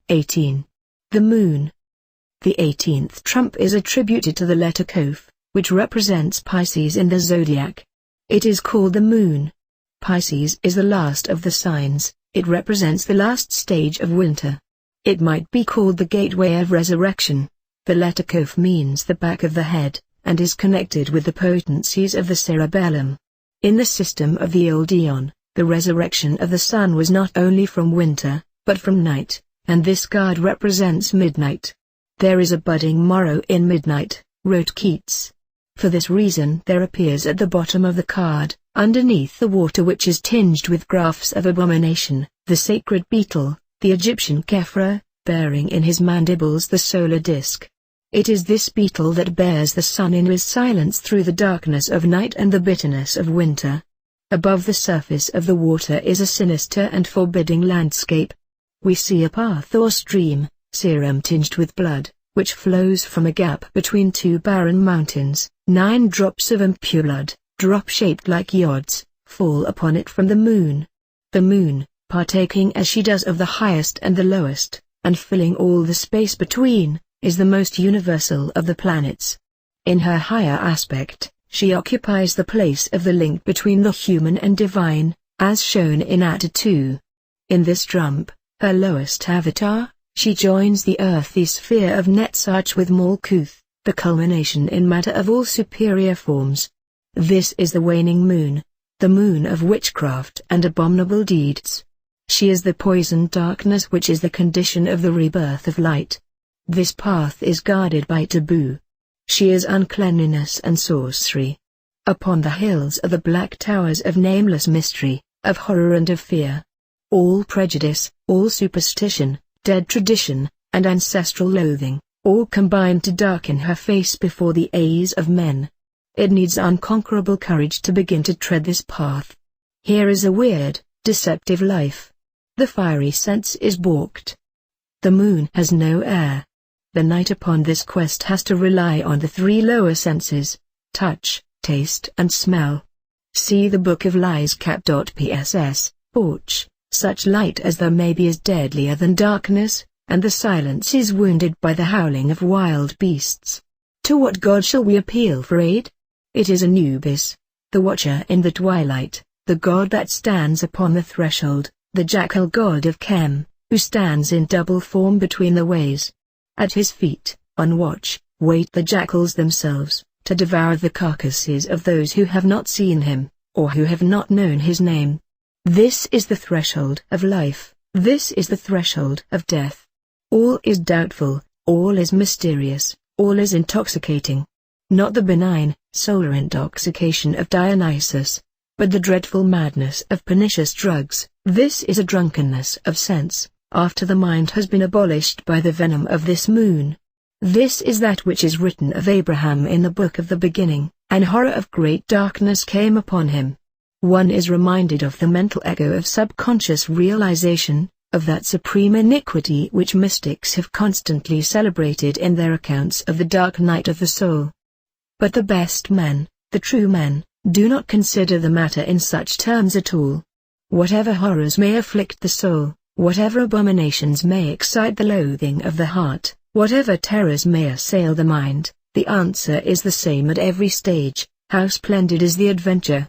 18. The Moon. The 18th trump is attributed to the letter Thoth, which represents Pisces in the zodiac. It is called the Moon. Pisces is the last of the signs, it represents the last stage of winter. It might be called the gateway of resurrection. The letter Thoth means the back of the head, and is connected with the potencies of the cerebellum. In the system of the old Aeon, the resurrection of the sun was not only from winter, but from night, and this card represents midnight. There is a budding morrow in midnight, wrote Keats. For this reason there appears at the bottom of the card, underneath the water which is tinged with graphs of abomination, the sacred beetle, the Egyptian Khepra, bearing in his mandibles the solar disk. It is this beetle that bears the sun in his silence through the darkness of night and the bitterness of winter. Above the surface of the water is a sinister and forbidding landscape. We see a path or stream, serum tinged with blood, which flows from a gap between two barren mountains. 9 drops of impure blood, drop-shaped like yods, fall upon it from the moon. The moon, partaking as she does of the highest and the lowest, and filling all the space between, is the most universal of the planets. In her higher aspect, she occupies the place of the link between the human and divine, as shown in Atta 2. In this trump, her lowest avatar, she joins the earthy sphere of Netzach with Malkuth, the culmination in matter of all superior forms. This is the waning moon, the moon of witchcraft and abominable deeds. She is the poisoned darkness which is the condition of the rebirth of light. This path is guarded by taboo. She is uncleanliness and sorcery. Upon the hills are the black towers of nameless mystery, of horror and of fear. All prejudice, all superstition, dead tradition, and ancestral loathing, all combine to darken her face before the eyes of men. It needs unconquerable courage to begin to tread this path. Here is a weird, deceptive life. The fiery sense is balked. The moon has no air. The knight upon this quest has to rely on the 3 lower senses: touch, taste and smell. See the Book of Lies cap.pss, porch, such light as there may be is deadlier than darkness, and the silence is wounded by the howling of wild beasts. To what god shall we appeal for aid? It is Anubis, the watcher in the twilight, the god that stands upon the threshold, the jackal god of Chem, who stands in double form between the ways. At his feet, on watch, wait the jackals themselves, to devour the carcasses of those who have not seen him, or who have not known his name. This is the threshold of life, this is the threshold of death. All is doubtful, all is mysterious, all is intoxicating. Not the benign, solar intoxication of Dionysus, but the dreadful madness of pernicious drugs. This is a drunkenness of sense, after the mind has been abolished by the venom of this moon. This is that which is written of Abraham in the book of the beginning, and horror of great darkness came upon him. One is reminded of the mental echo of subconscious realization, of that supreme iniquity which mystics have constantly celebrated in their accounts of the dark night of the soul. But the best men, the true men, do not consider the matter in such terms at all. Whatever horrors may afflict the soul, whatever abominations may excite the loathing of the heart, whatever terrors may assail the mind, the answer is the same at every stage: how splendid is the adventure,